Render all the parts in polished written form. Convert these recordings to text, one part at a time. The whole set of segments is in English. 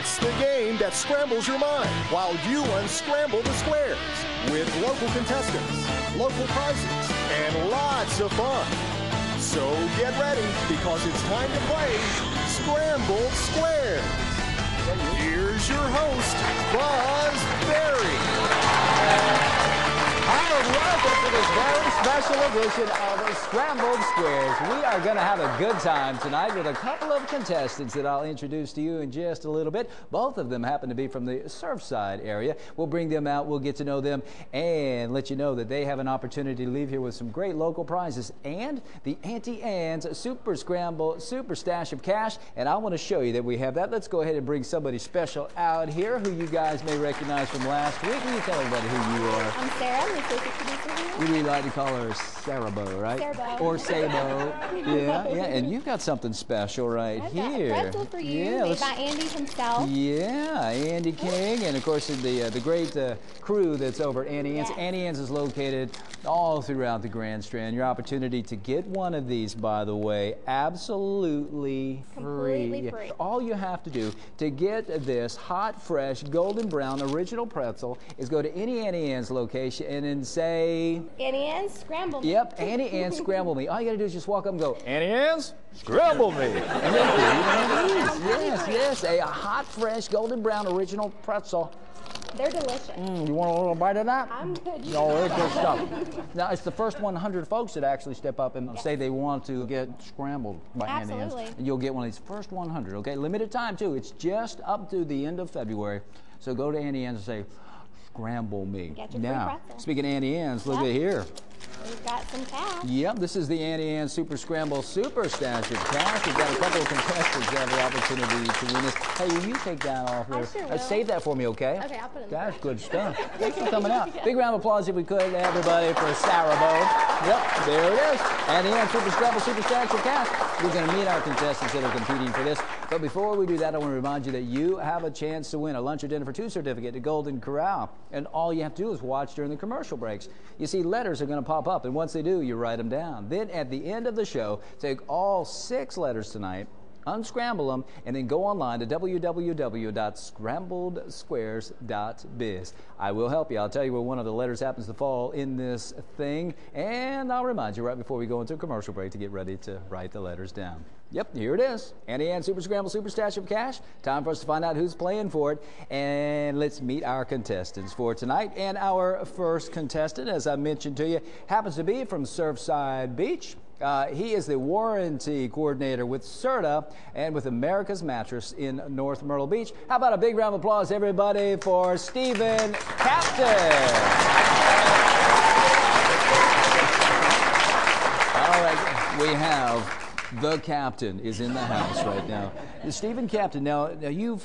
It's the game that scrambles your mind while you unscramble the squares with local contestants, local prizes, and lots of fun. So get ready because it's time to play Sqrambled Squares. Here's your host, Buzz Berry. Hi, and welcome to this very special edition of Sqrambled Squares. We are going to have a good time tonight with a couple of contestants that I'll introduce to you in just a little bit. Both of them happen to be from the Surfside area. We'll bring them out, we'll get to know them, and let you know that they have an opportunity to leave here with some great local prizes and the Auntie Anne's Super Scramble Super Stash of Cash. And I want to show you that we have that. Let's go ahead and bring somebody special out here who you guys may recognize from last week. Will you tell everybody who you are? I'm Sarah. We really like to call her Sarabo, right? Sarabo. Or Sabo. Yeah, and you've got something special right here. Got a pretzel for you, made by Andy himself. Yeah, Andy King, and of course the great crew that's over at Auntie Anne's. Yes. Auntie Anne's is located all throughout the Grand Strand. Your opportunity to get one of these, by the way, absolutely Completely free. All you have to do to get this hot, fresh, golden brown original pretzel is go to any Auntie Anne's location and then say, Auntie Anne's, scramble me. Yep, Auntie Anne's, scramble me. All you got to do is just walk up and go, Auntie Anne's, scramble me. And then yes, a hot, fresh, golden brown original pretzel. They're delicious. You want a little bite of that? I'm good. No, it's good stuff. Now, it's the first 100 folks that actually step up and say they want to get scrambled by Auntie Anne's. Absolutely. And you'll get one of these first 100, okay? Limited time, too. It's just up to the end of February. So go to Auntie Anne's and say, scramble me. Get your free Now, pretzel. speaking of Auntie Anne's, look at here. We've got some cash. Yep, this is the Auntie Anne's Super Scramble Super Stash of Cash. We've got a couple of contestants that have the opportunity to win this. Hey, will you take that off there? I sure will. Save that for me, okay? Okay, I'll put it in the Gosh, fridge. good stuff. Thanks for coming out. Big round of applause if we could, everybody, for Sarabo. Yep, there it is. Auntie Anne's Super Scramble Super Stash of Cash. We're going to meet our contestants that are competing for this. But before we do that, I want to remind you that you have a chance to win a lunch or dinner for two certificate to Golden Corral. And all you have to do is watch during the commercial breaks. You see, letters are going to pop up, and once they do, you write them down. Then at the end of the show, take all 6 letters tonight, unscramble them, and then go online to www.scrambledsquares.biz. I will help you. I'll tell you where one of the letters happens to fall in this thing, and I'll remind you right before we go into a commercial break to get ready to write the letters down. Yep, here it is. Auntie Anne's Super Scramble Super Stash of Cash. Time for us to find out who's playing for it. And let's meet our contestants for tonight. And our first contestant, as I mentioned to you, happens to be from Surfside Beach. He is the warranty coordinator with CERTA and with America's Mattress in North Myrtle Beach. How about a big round of applause, everybody, for Stephen Kapton. All right, we have the Kapton is in the house right now. Stephen Kapton, now you've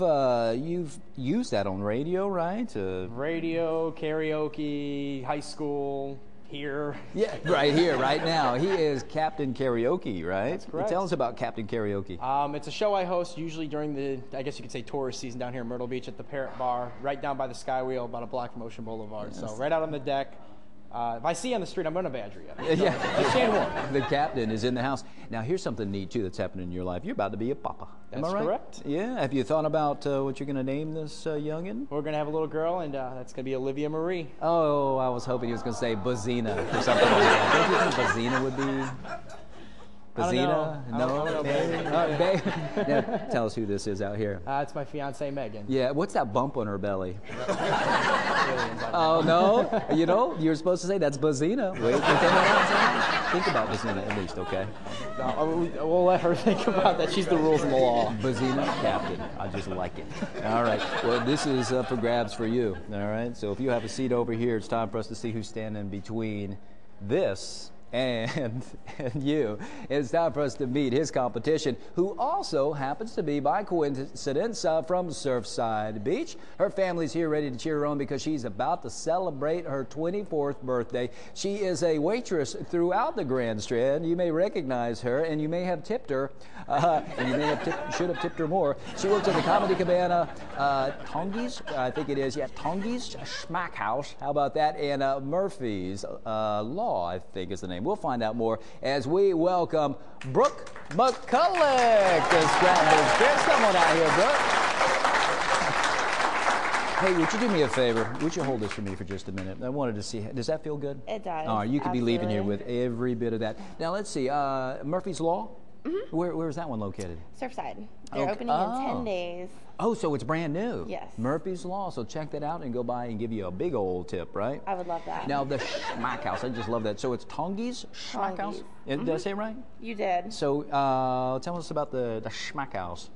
used that on radio, right? Radio, karaoke, high school, here. Yeah, right here, right now. He is Kapton Karaoke, right? That's correct. Tell us about Kapton Karaoke. It's a show I host usually during the, I guess you could say, tourist season down here in Myrtle Beach at the Parrot Bar, right down by the Skywheel, about a block from Ocean Boulevard. Yes. So right out on the deck. If I see you on the street, I'm going to badger you. So, yeah, just stand warm. The Kapton is in the house. Now, here's something neat, too, that's happening in your life. You're about to be a papa. Am That's I right? correct. Yeah. Have you thought about what you're going to name this youngin'? We're going to have a little girl, and that's going to be Olivia Marie. Oh, I was hoping he was going to say Bazina or something like that. Don't you think Bazina would be... Bazina? I don't know, babe. Now, tell us who this is out here. It's my fiance Megan. Yeah, what's that bump on her belly? Oh, no? You know, you're supposed to say that's Bazina. Wait, think about Bazina at least, okay? No, we'll let her think about that. She's the rules of the law. Bazina Kapton. I just like it. All right. Well, this is up for grabs for you. All right. So if you have a seat over here, it's time for us to see who's standing between this and you. It's time for us to meet his competition, who also happens to be, by coincidence, from Surfside Beach. Her family's here ready to cheer her on because she's about to celebrate her 24th birthday. She is a waitress throughout the Grand Strand. You may recognize her, and you may have tipped her, and you may have should have tipped her more. She works at the Comedy Cabana, Tongi's, I think it is, yeah, Tongi's Smack House. How about that? And Murphy's Law, I think is the name. We'll find out more as we welcome Brooke McCulloch to Sqrambled Scuares. Come on out here, Brooke. Hey, would you do me a favor? Would you hold this for me for just a minute? I wanted to see. Does that feel good? It does. All right, you could be leaving here with every bit of that. Now, let's see. Murphy's Law? Mm-hmm. Where is that one located? Surfside. They're opening in 10 days. Oh, so it's brand new. Yes. Murphy's Law. So check that out and go by and give you a big old tip, right? I would love that. Now, the Schmack House. I just love that. So it's Tongi's Schmack House? Did I say it right? You did. So tell us about the Schmack House.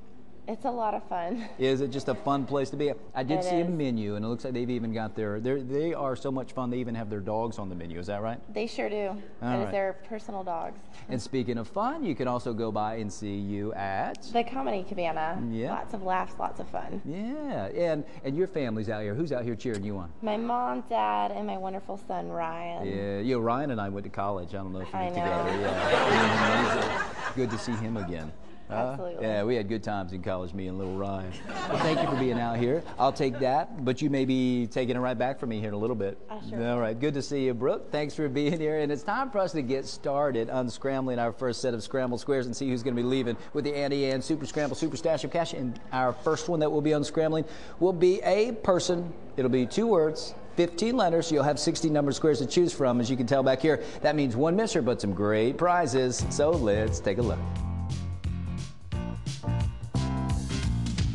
It's a lot of fun. Is it just a fun place to be? I did see a is. menu, and it looks like they've even got they are so much fun, they even have their dogs on the menu. Is that right? They sure do. That is their personal dogs. And speaking of fun, you can also go by and see you at the Comedy Cabana. Yeah. Lots of laughs, lots of fun. Yeah, and your family's out here. Who's out here cheering you on? My mom, dad, and my wonderful son, Ryan. Yeah, you know, Ryan and I went to college. I don't know if you were I know. together. Yeah. Good to see him again. Absolutely. Yeah, we had good times in college, me and little Ryan. Well, thank you for being out here. I'll take that, but you may be taking it right back from me here in a little bit. Sure. All right, good to see you, Brooke. Thanks for being here. And it's time for us to get started unscrambling our first set of scrambled squares and see who's going to be leaving with the Auntie Anne Super Scramble Super Stash of Cash. And our first one that will be unscrambling will be a person. It'll be 2 words. 15 letters, you'll have 60 numbered squares to choose from. As you can tell back here, that means one misser, but some great prizes. So let's take a look.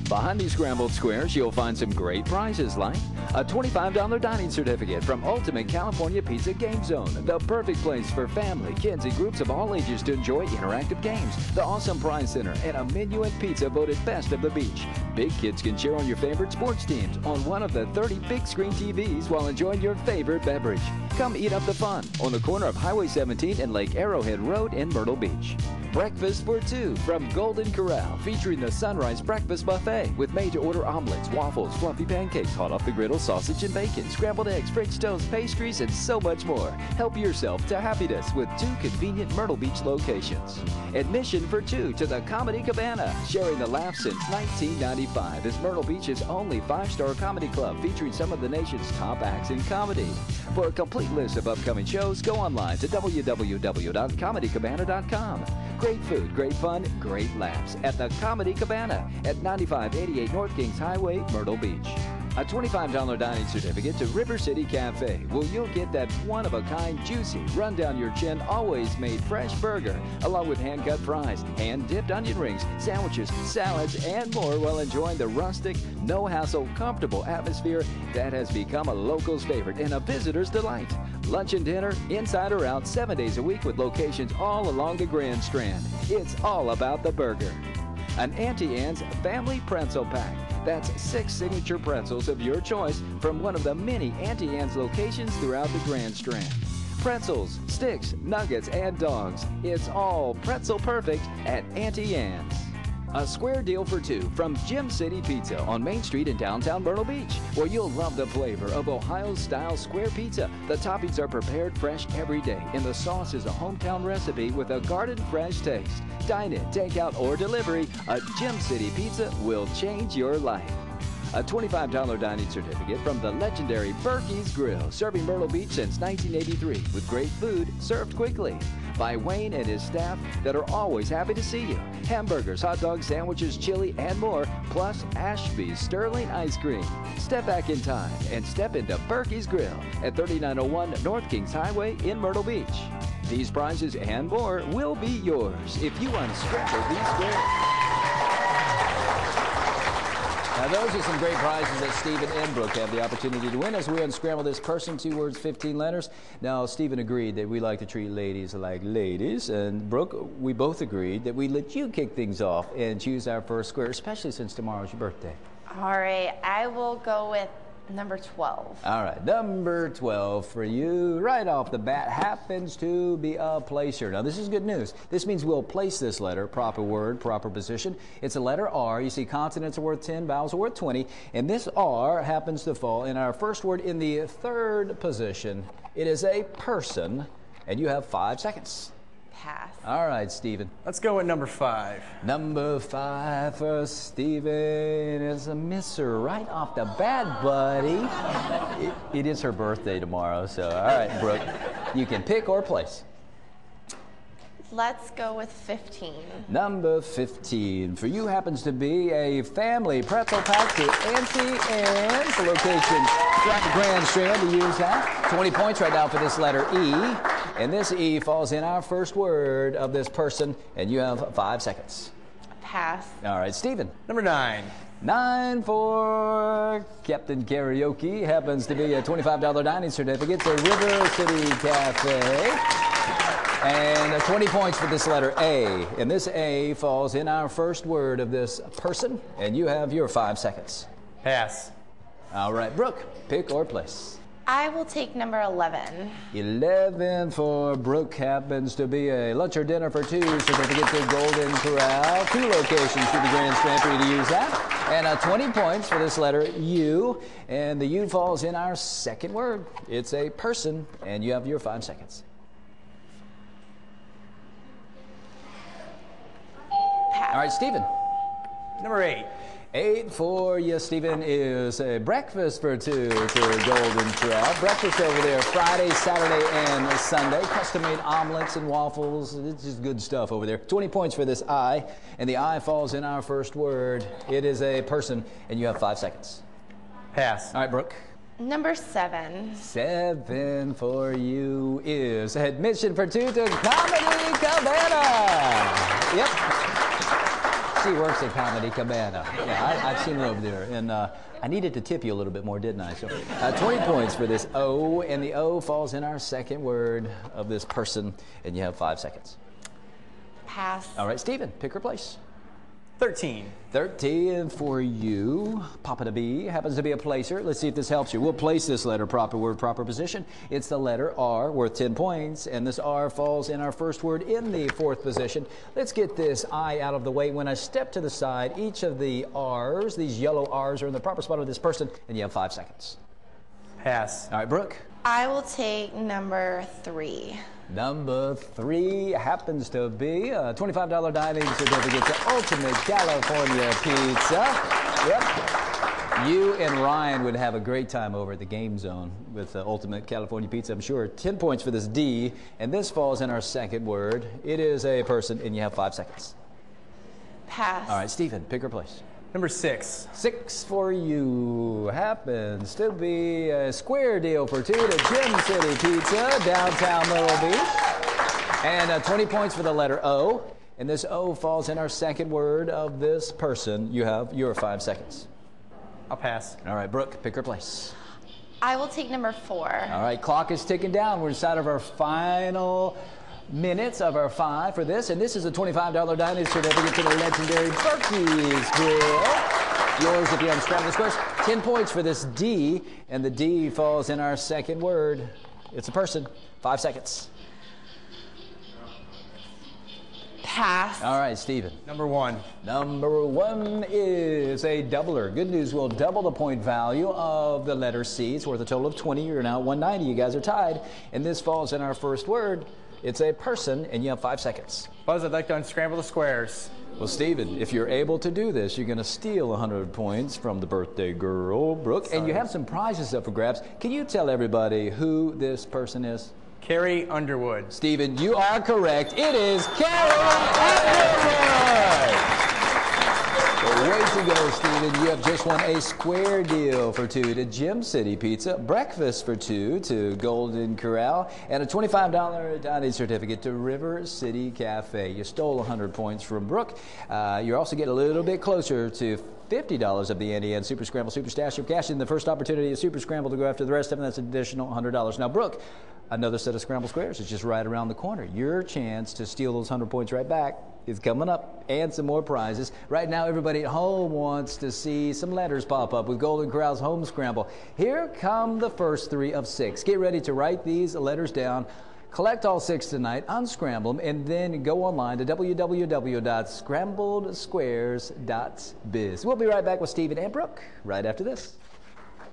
Behind these scrambled squares, you'll find some great prizes like a $25 dining certificate from Ultimate California Pizza Game Zone, the perfect place for family, kids, and groups of all ages to enjoy interactive games, the awesome prize center, and a menu and pizza voted best of the beach. Big kids can cheer on your favorite sports teams on one of the 30 big screen TVs while enjoying your favorite beverage. Come eat up the fun on the corner of Highway 17 and Lake Arrowhead Road in Myrtle Beach. Breakfast for 2 from Golden Corral, featuring the Sunrise Breakfast Buffet with made-to-order omelets, waffles, fluffy pancakes, hot off the griddle, sausage and bacon, scrambled eggs, French toast, pastries, and so much more. Help yourself to happiness with 2 convenient Myrtle Beach locations. Admission for 2 to the Comedy Cabana, sharing the laugh since 1995 as Myrtle Beach's only 5-star comedy club, featuring some of the nation's top acts in comedy. For a complete list of upcoming shows, go online to www.comedycabana.com. Great food, great fun, great laughs at the Comedy Cabana at 9588 North Kings Highway, Myrtle Beach. A $25 dining certificate to River City Cafe, where you'll get that one-of-a-kind, juicy, run-down-your-chin, always-made fresh burger, along with hand-cut fries, hand-dipped onion rings, sandwiches, salads, and more while enjoying the rustic, no-hassle, comfortable atmosphere that has become a local's favorite and a visitor's delight. Lunch and dinner, inside or out, 7 days a week with locations all along the Grand Strand. It's all about the burger. An Auntie Anne's Family Pretzel Pack. That's 6 signature pretzels of your choice from one of the many Auntie Anne's locations throughout the Grand Strand. Pretzels, sticks, nuggets, and dogs. It's all pretzel perfect at Auntie Anne's. A square deal for 2 from Gym City Pizza on Main Street in downtown Myrtle Beach, where you'll love the flavor of Ohio-style square pizza. The toppings are prepared fresh every day, and the sauce is a hometown recipe with a garden-fresh taste. Dine in, take out, or delivery, a Gym City Pizza will change your life. A $25 dining certificate from the legendary Berkey's Grill, serving Myrtle Beach since 1983 with great food served quickly by Wayne and his staff that are always happy to see you. Hamburgers, hot dogs, sandwiches, chili, and more, plus Ashby's Sterling Ice Cream. Step back in time and step into Berkey's Grill at 3901 North Kings Highway in Myrtle Beach. These prizes and more will be yours if you unscramble these squares. Now, those are some great prizes that Stephen and Brooke have the opportunity to win as we unscramble this person, 2 words, 15 letters. Now, Stephen agreed that we like to treat ladies like ladies, and Brooke, we both agreed that we let you kick things off and choose our first square, especially since tomorrow's your birthday. All right, I will go with number 12. All right, number 12 for you right off the bat happens to be a placer. Now, this is good news. This means we'll place this letter, proper word, proper position. It's a letter R. You see, consonants are worth 10, vowels are worth 20, and this R happens to fall in our first word in the 3rd position. It is a person, and you have 5 seconds. Pass. All right, Stephen. Let's go with number 5. Number 5 for Stephen is a misser right off the bat, buddy. It is her birthday tomorrow, so all right, Brooke, you can pick or place. Let's go with 15. Number 15 for you happens to be a family pretzel pack to Auntie Anne's location throughout the Grand Strand to use that. 20 points right now for this letter E. And this E falls in our first word of this person, and you have 5 seconds. Pass. All right, Stephen. Number 9. 9 for Kapton Karaoke happens to be a $25 dining certificate to River City Cafe. And 20 points for this letter A. And this A falls in our first word of this person, and you have your 5 seconds. Pass. All right, Brooke, pick or place. I will take number 11. 11 for Brooke happens to be a lunch or dinner for 2 certificate to Golden Corral. 2 locations to the Grand Strand for you to use that. And 20 points for this letter U. And the U falls in our second word. It's a person, and you have your 5 seconds. Pass. All right, Stephen. Number 8. 8 for you, Stephen, is a breakfast for 2 to Golden Corral. Breakfast over there Friday, Saturday, and Sunday. Custom-made omelets and waffles. It's just good stuff over there. 20 points for this I, and the I falls in our first word. It is a person, and you have 5 seconds. Pass. All right, Brooke. Number 7. 7 for you is admission for 2 to Comedy Cabana. Yep. She works at Comedy Cabana. Yeah, I've seen her over there. And I needed to tip you a little bit more, didn't I? So 20 points for this O, and the O falls in our second word of this person, and you have 5 seconds. Pass. All right, Stephen, pick or place. 13. 13 for you. Papa to be happens to be a placer. Let's see if this helps you. We'll place this letter proper word, proper position. It's the letter R, worth 10 points, and this R falls in our first word in the 4th position. Let's get this I out of the way. When I step to the side, each of the R's, these yellow R's, are in the proper spot of this person, and you have 5 seconds. Pass. All right, Brooke. I will take number 3. Number 3 happens to be a $25 dining certificate to Ultimate California Pizza. Yep. You and Ryan would have a great time over at the Game Zone with Ultimate California Pizza, I'm sure. 10 points for this D, and this falls in our second word. It is a person, and you have 5 seconds. Pass. All right, Stephen, pick or place. Number 6. 6 for you happens to be a square deal for 2 to Gym City Pizza, downtown Myrtle Beach. And 20 points for the letter O. And this O falls in our second word of this person. You have your 5 seconds. I'll pass. All right, Brooke, pick or place. I will take number 4. All right, clock is ticking down. We're inside of our final minutes of our 5 for this, and this is a $25 dining certificate to the legendary Berkey's Grill. Yours if you have Sqrambled Squares. 10 points for this D, and the D falls in our second word. It's a person. 5 seconds. Pass. All right, Stephen. Number 1. Number 1 is a doubler. Good news, we'll double the point value of the letter C. It's worth a total of 20. You're now at 190. You guys are tied, and this falls in our first word. It's a person, and you have 5 seconds. Buzz, I'd like to unscramble the squares. Well, Stephen, if you're able to do this, you're going to steal 100 points from the birthday girl, Brooke, and you have some prizes up for grabs. Can you tell everybody who this person is? Carrie Underwood. Stephen, you are correct. It is Carrie Underwood! Way to go, Stephen. You have just won a square deal for 2 to Gym City Pizza, breakfast for 2 to Golden Corral, and a $25 dining certificate to River City Cafe. You stole 100 points from Brooke. You're also getting a little bit closer to $50 of the Auntie Anne Super Scramble Super Stash. You'll cash in the first opportunity of Super Scramble to go after the rest of them. That's an additional $100. Now, Brooke, another set of Scramble Squares is just right around the corner. Your chance to steal those 100 points right back is coming up, and some more prizes. Right now, everybody at home wants to see some letters pop up with Golden Corral's Home Scramble. Here come the first 3 of 6. Get ready to write these letters down. Collect all 6 tonight, unscramble them, and then go online to www.scrambledsquares.biz. We'll be right back with Stephen and Brooke right after this.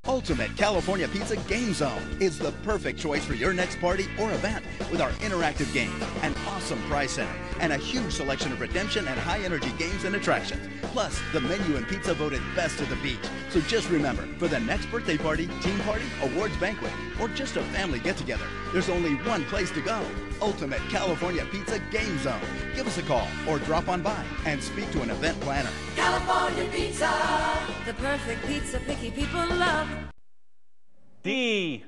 Ultimate California Pizza Game Zone is the perfect choice for your next party or event with our interactive games, an awesome prize center, and a huge selection of redemption and high-energy games and attractions. Plus, the menu and pizza voted best of the beach. So just remember, for the next birthday party, team party, awards banquet, or just a family get-together, there's only one place to go. Ultimate California Pizza Game Zone. Give us a call or drop on by and speak to an event planner. California Pizza, the perfect pizza picky people love. D.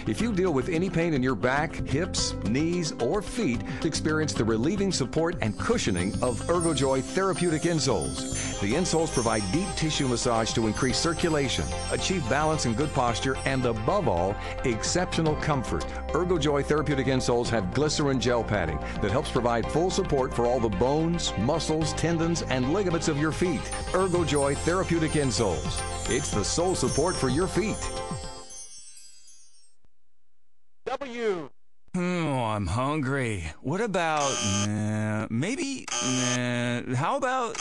If you deal with any pain in your back, hips, knees, or feet, experience the relieving support and cushioning of ErgoJoy therapeutic insoles. The insoles provide deep tissue massage to increase circulation, achieve balance and good posture, and above all, exceptional comfort. ErgoJoy therapeutic insoles have glycerin gel padding that helps provide full support for all the bones, muscles, tendons, and ligaments of your feet. ErgoJoy therapeutic insoles. It's the sole support for your feet. W. Oh, I'm hungry. What about, maybe, how about,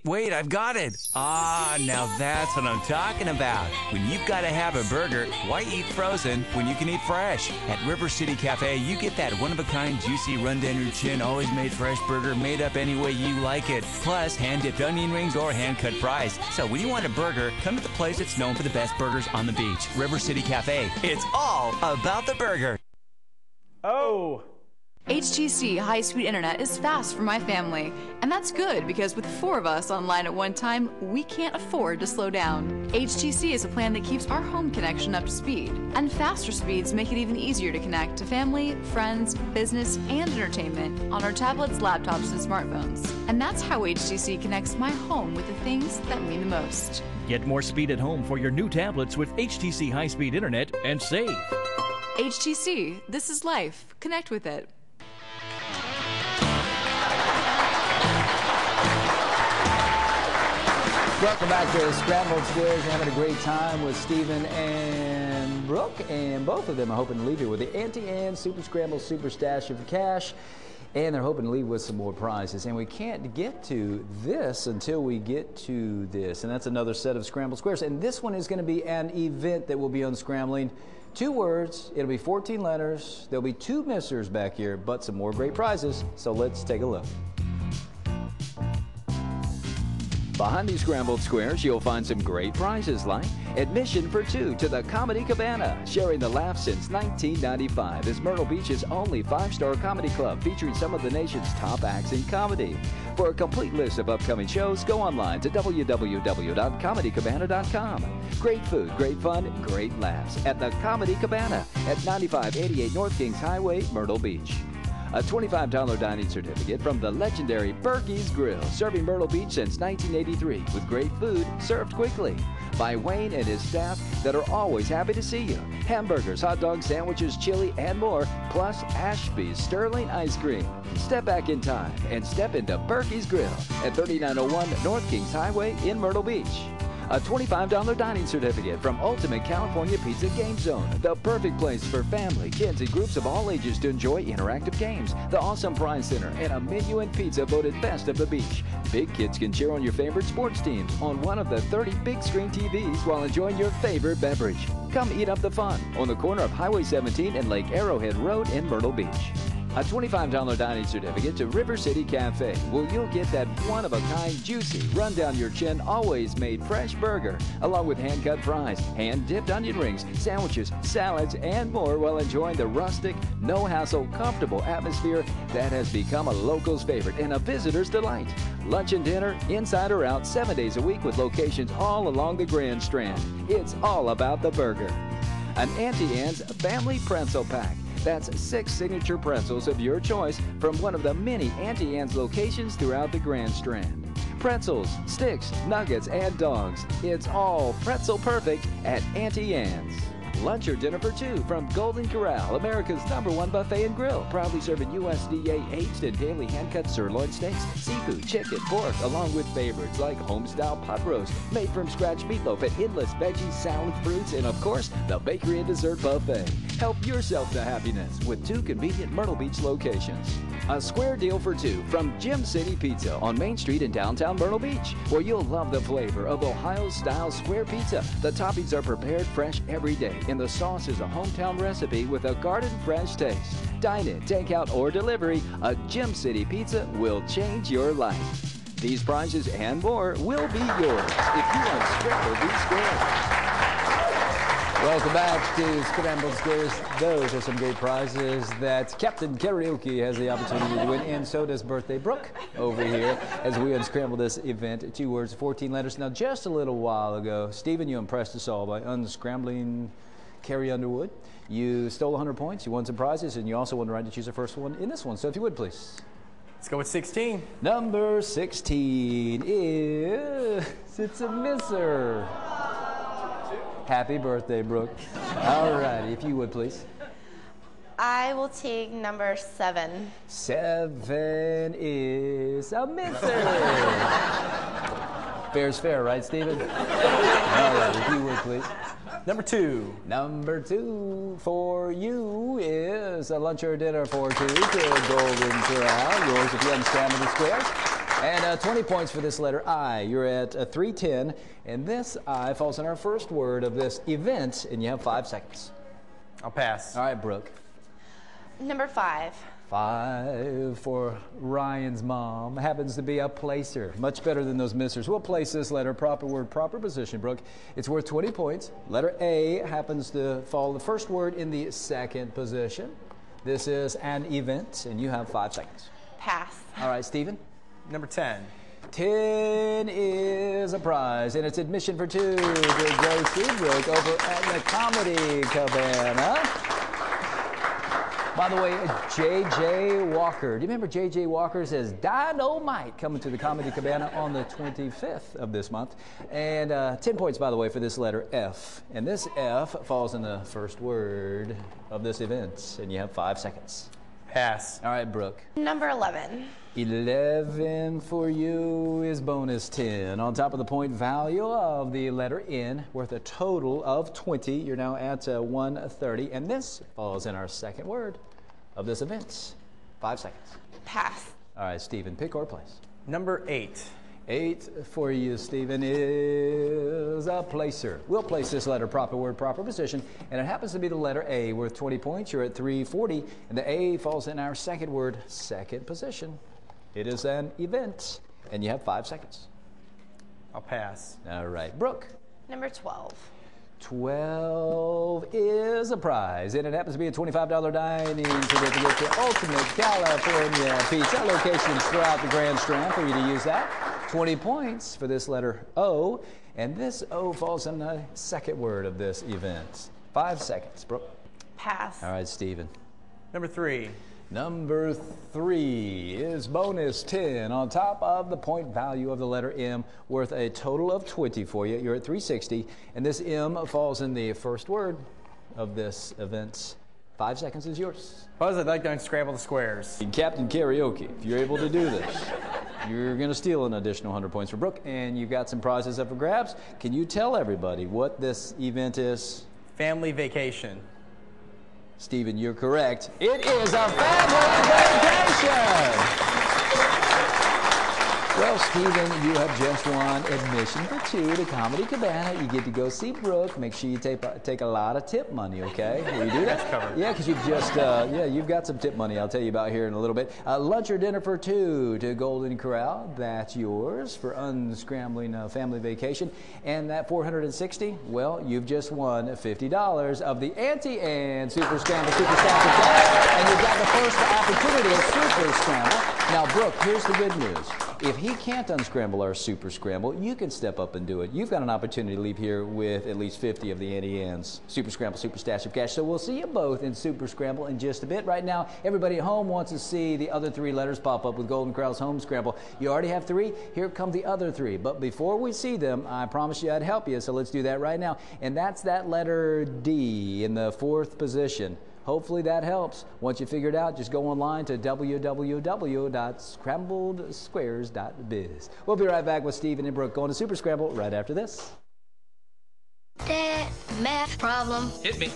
wait, I've got it. Ah, now that's what I'm talking about. When you've got to have a burger, why eat frozen when you can eat fresh? At River City Cafe, you get that one-of-a-kind, juicy, run-down-your-chin, always-made fresh burger made up any way you like it. Plus, hand-dipped onion rings or hand-cut fries. So when you want a burger, come to the place that's known for the best burgers on the beach. River City Cafe. It's all about the burger. O. HTC high-speed internet is fast for my family, and that's good because with 4 of us online at one time, we can't afford to slow down. HTC is a plan that keeps our home connection up to speed, and faster speeds make it even easier to connect to family, friends, business, and entertainment on our tablets, laptops, and smartphones. And that's how HTC connects my home with the things that mean the most. Get more speed at home for your new tablets with HTC high-speed internet and save. HTC, this is life. Connect with it. Welcome back to Sqrambled Squares. Having a great time with Stephen and Brooke, and both of them are hoping to leave here with the Auntie Anne's Super Scramble Super Stash of Cash, and they're hoping to leave with some more prizes. And we can't get to this until we get to this, and that's another set of Scrambled Squares. And this one is going to be an event that will be unscrambling. 2 words, it'll be 14 letters, there'll be 2 missers back here, but some more great prizes, so let's take a look. Behind these Scrambled Squares, you'll find some great prizes like admission for 2 to the Comedy Cabana, sharing the laugh since 1995 as Myrtle Beach's only 5-star comedy club featuring some of the nation's top acts in comedy. For a complete list of upcoming shows, go online to www.comedycabana.com. Great food, great fun, great laughs at the Comedy Cabana at 9588 North Kings Highway, Myrtle Beach. A $25 dining certificate from the legendary Berkey's Grill, serving Myrtle Beach since 1983 with great food served quickly by Wayne and his staff that are always happy to see you. Hamburgers, hot dogs, sandwiches, chili, and more, plus Ashby's Sterling Ice Cream. Step back in time and step into Berkey's Grill at 3901 North Kings Highway in Myrtle Beach. A $25 dining certificate from Ultimate California Pizza Game Zone, the perfect place for family, kids, and groups of all ages to enjoy interactive games, the awesome prize center, and a menu and pizza voted best of the beach. Big kids can cheer on your favorite sports teams on one of the 30 big screen TVs while enjoying your favorite beverage. Come eat up the fun on the corner of Highway 17 and Lake Arrowhead Road in Myrtle Beach. A $25 dining certificate to River City Cafe, where you'll get that one-of-a-kind, juicy, run-down-your-chin, always-made fresh burger, along with hand-cut fries, hand-dipped onion rings, sandwiches, salads, and more while enjoying the rustic, no-hassle, comfortable atmosphere that has become a local's favorite and a visitor's delight. Lunch and dinner, inside or out, 7 days a week with locations all along the Grand Strand. It's all about the burger. An Auntie Anne's Family Pretzel Pack. That's 6 signature pretzels of your choice from one of the many Auntie Anne's locations throughout the Grand Strand. Pretzels, sticks, nuggets, and dogs. It's all pretzel perfect at Auntie Anne's. Lunch or dinner for 2 from Golden Corral, America's #1 buffet and grill. Proudly serving USDA aged and daily hand-cut sirloin steaks, seafood, chicken, pork, along with favorites like home-style pot roast, made from scratch meatloaf, and endless veggies, salad, fruits, and of course, the bakery and dessert buffet. Help yourself to happiness with 2 convenient Myrtle Beach locations. A square deal for two from Gym City Pizza on Main Street in downtown Myrtle Beach, where you'll love the flavor of Ohio-style square pizza. The toppings are prepared fresh every day, and the sauce is a hometown recipe with a garden-fresh taste. Dine in, take out, or delivery, a Gym City Pizza will change your life. These prizes and more will be yours if you unscramble these squares. Welcome back to Scrambled Squares. Those are some great prizes that Kapton Karaoke has the opportunity to win, and so does Birthday Brooke over here as we unscramble this event. 2 words, 14 letters. Now, just a little while ago, Stephen, you impressed us all by unscrambling Carrie Underwood. You stole 100 points, you won some prizes, and you also won the right to choose the first one in this one. So if you would, please. Let's go with 16. Number 16 is, it's a misser. Happy birthday, Brooke. All righty, if you would, please. I will take number 7. 7 is a misser. Fair's fair, right, Stephen? All right, if you would, please. Number 2. Number 2 for you is a lunch or dinner for two to Golden Corral. Yours if you unscramble the squares. And 20 points for this letter I. You're at 310, and this I falls in our first word of this event, and you have 5 seconds. I'll pass. All right, Brooke. Number 5. 5 for Ryan's mom. Happens to be a placer. Much better than those missers. We'll place this letter, proper word, proper position, Brooke. It's worth 20 points. Letter A happens to fall the first word in the second position. This is an event, and you have 5 seconds. Pass. All right, Stephen. Number 10. 10 is a prize, and it's admission for 2 to Joe Seabrook over at the Comedy Cabana. By the way, J.J. Walker. Do you remember J.J. Walker says Dynamite coming to the Comedy Cabana on the 25th of this month. And 10 points, by the way, for this letter F. And this F falls in the first word of this event, and you have 5 seconds. Pass. All right, Brooke. Number 11. 11 for you is bonus 10. On top of the point value of the letter N, worth a total of 20. You're now at 130, and this falls in our second word of this event. 5 seconds. Pass. All right, Stephen, pick or place. Number 8. 8 for you, Stephen, is a placer. We'll place this letter, proper word, proper position, and it happens to be the letter A, worth 20 points. You're at 340, and the A falls in our second word, second position. It is an event, and you have 5 seconds. I'll pass. All right, Brooke. Number 12. 12 is a prize, and it happens to be a $25 dining certificate to Ultimate California Pizza, locations throughout the Grand Strand for you to use that. 20 points for this letter O, and this O falls in the second word of this event. 5 seconds, Brooke. Pass. All right, Stephen. Number 3. Number 3 is bonus 10 on top of the point value of the letter M, worth a total of 20 for you. You're at 360, and this M falls in the first word of this event. 5 seconds is yours. Buzz, I'd like to unscramble the squares. Kapton Karaoke, if you're able to do this, you're going to steal an additional 100 points for Brooke, and you've got some prizes up for grabs. Can you tell everybody what this event is? Family vacation. Stephen, you're correct. It is a family vacation! Well, Stephen, you have just won admission for 2 to Comedy Cabana. You get to go see Brooke. Make sure you take a lot of tip money, okay? Will you do that? That's covered. Yeah, because you've just, you've got some tip money I'll tell you about here in a little bit. Lunch or dinner for 2 to Golden Corral. That's yours for unscrambling family vacation. And that 460, well, you've just won $50 of the Auntie Anne Super Scramble Super Stack of Cash. And you've got the first opportunity at Super Scramble. Now, Brooke, here's the good news. If he can't unscramble our Super Scramble, you can step up and do it. You've got an opportunity to leave here with at least 50 of the Auntie Anne's Super Scramble, Super Stash of Cash. So we'll see you both in Super Scramble in just a bit. Right now, everybody at home wants to see the other 3 letters pop up with Golden Corral's Home Scramble. You already have 3. Here come the other 3. But before we see them, I promised you I'd help you, so let's do that right now. And that's that letter D in the 4th position. Hopefully that helps. Once you figure it out, just go online to www.scrambledsquares.biz. We'll be right back with Stephen and Brooke going to Super Scramble right after this. Dad, math problem. Hit me.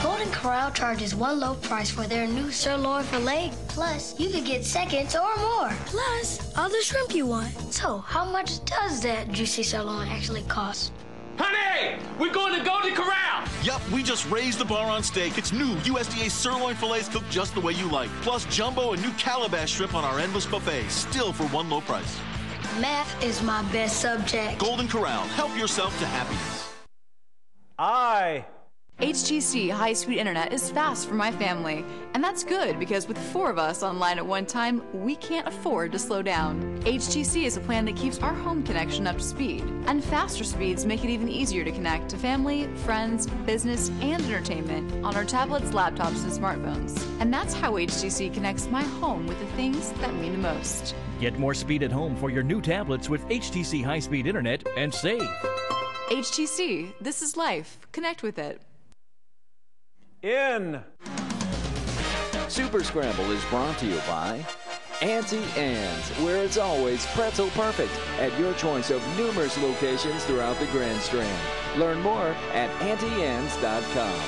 Golden Corral charges one low price for their new sirloin filet. Plus, you could get seconds or more. Plus, all the shrimp you want. So, how much does that juicy sirloin actually cost? Honey, we're going to Golden Corral. Yup, we just raised the bar on steak. It's new USDA sirloin fillets cooked just the way you like. Plus jumbo and new calabash shrimp on our endless buffet, still for one low price. Math is my best subject. Golden Corral, help yourself to happiness. HTC high-speed internet is fast for my family, and that's good because with 4 of us online at one time, we can't afford to slow down. HTC is a plan that keeps our home connection up to speed, and faster speeds make it even easier to connect to family, friends, business, and entertainment on our tablets, laptops, and smartphones. And that's how HTC connects my home with the things that mean the most. Get more speed at home for your new tablets with HTC high-speed internet and save. HTC, this is life. Connect with it. Super Scramble is brought to you by Auntie Anne's, where it's always pretzel perfect at your choice of numerous locations throughout the Grand Strand. Learn more at auntie-annes.com.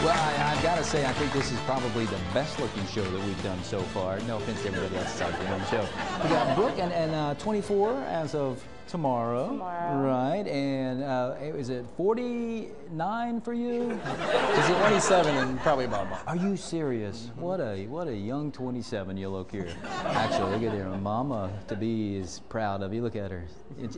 Well, I've got to say, I think this is probably the best looking show that we've done so far. No offense to everybody else that's out there on the show. We got Brooke and 24 as of tomorrow. Right. And is it 49 for you? Is it 27 and probably about that? Are you serious? What a young 27 you look here. Actually, look at her. Mama to be is proud of you. Look at her.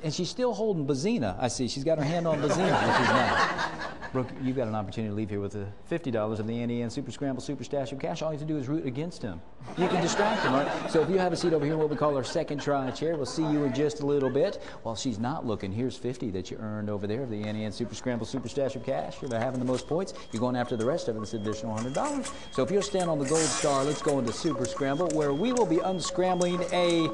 And she's still holding Bazina. I see. She's got her hand on Bazina, which is nice. Brooke, you've got an opportunity to leave here with $50 of the Auntie Anne Super Scramble Super Stash of Cash. All you have to do is root against him. You can distract him, right? So if you have a seat over here in what we call our second try chair, we'll see you in just a little bit. While she's not looking, here's 50 that you earned over there of the Auntie Anne Super Scramble Super Stash of Cash. You're having the most points. You're going after the rest of it, this additional $100. So if you'll stand on the gold star, let's go into Super Scramble, where we will be unscrambling a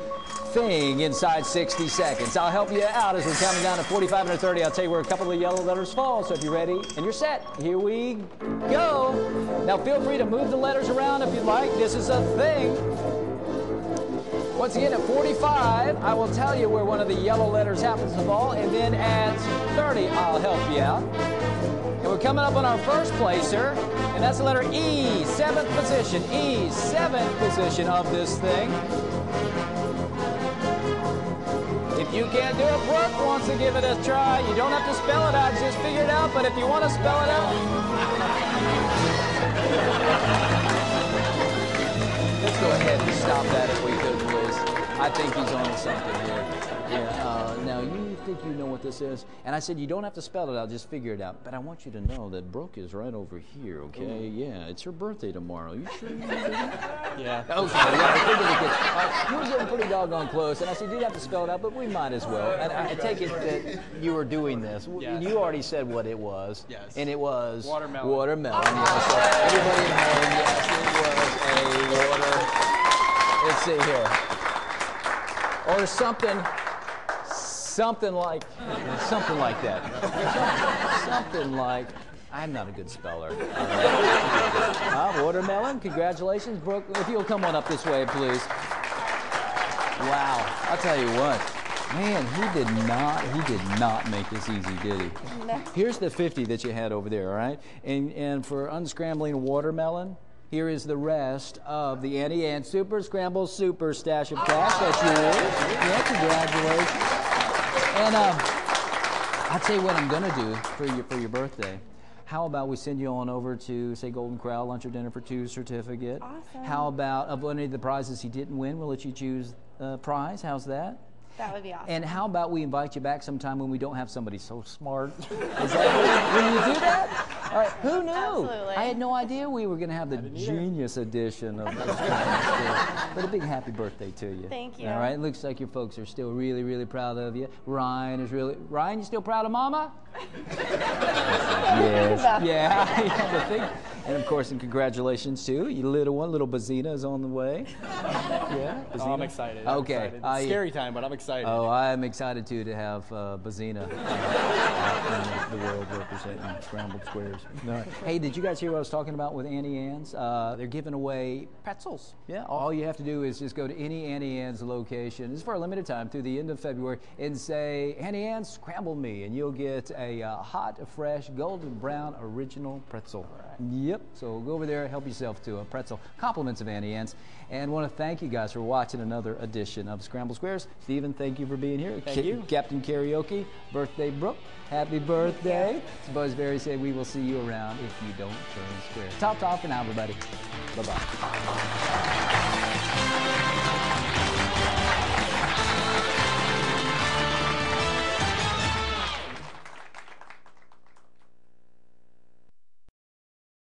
thing inside 60 seconds. I'll help you out as we're counting down to 45 and 30. I'll tell you where a couple of yellow letters fall. So if you're ready and you're set, here we go. Now feel free to move the letters around if you'd like. This is a thing. Once again, at 45, I will tell you where one of the yellow letters happens to fall, and then at 30, I'll help you out. And we're coming up on our first placer, and that's the letter E, 7th position. E, 7th position of this thing. If you can't do it, Brooke wants to give it a try. You don't have to spell it out, just figure it out, but if you want to spell it out... Let's go ahead and stop that if we could, please. I think he's on to something here. Yeah, now you think you know what this is? And I said you don't have to spell it out, just figure it out. But I want you to know that Brooke is right over here, okay? Yeah, it's her birthday tomorrow. You sure you know that? Yeah. Okay, yeah, I figured it you were getting pretty doggone close. And I said you didn't have to spell it out, but we might as well. And I take it that you were doing this. Yes. You already said what it was. Yes. And it was? Watermelon. Watermelon, yes. So everybody at home, yes, it was a water. Let's see here. Or something like that. Something like, I'm not a good speller. Watermelon, congratulations, Brooke. If you'll come on up this way, please. Wow, I'll tell you what. Man, he did not make this easy, did he? No. Here's the 50 that you had over there, all right? And for unscrambling watermelon, here is the rest of the Auntie Anne Super Scramble Super Stash of Cash. That's yours. Yeah, congratulations. And I'll tell you what I'm going to do for your birthday. How about we send you on over to, say, Golden Corral, lunch or dinner for 2 certificate? Awesome. How about, of any of the prizes he didn't win, we'll let you choose a prize. How's that? That would be awesome. And how about we invite you back sometime when we don't have somebody so smart? Is that when you do that? All right, who knew? Absolutely. I had no idea we were going to have the genius edition of this. But a big happy birthday to you. Thank you. All right, it looks like your folks are still really, really proud of you. Ryan, you still proud of Mama? Yes. Yeah. The thing, And of course, and congratulations to you, little one, little Bazina is on the way. Yeah, Bazina? Oh, I'm excited. Okay. I'm excited. It's scary time, but I'm excited. Oh, I'm excited too to have Bazina out in the world representing Sqrambled Squares. No. Hey, did you guys hear what I was talking about with Auntie Anne's? They're giving away pretzels. Yeah, all you have to do is just go to any Auntie Anne's location. This is for a limited time through the end of February and say, Auntie Anne's, scramble me, and you'll get a hot, fresh, golden brown original pretzel. Right. Yep, so go over there, help yourself to a pretzel. Compliments of Auntie Anne's. And want to thank you guys for watching another edition of Sqrambled Squares. Stephen, thank you for being here. Thank you. Kapton Karaoke, birthday Brooke, happy birthday. Yeah. Buzz Berry said we will see you around if you don't turn square. Top for now, everybody. Bye-bye.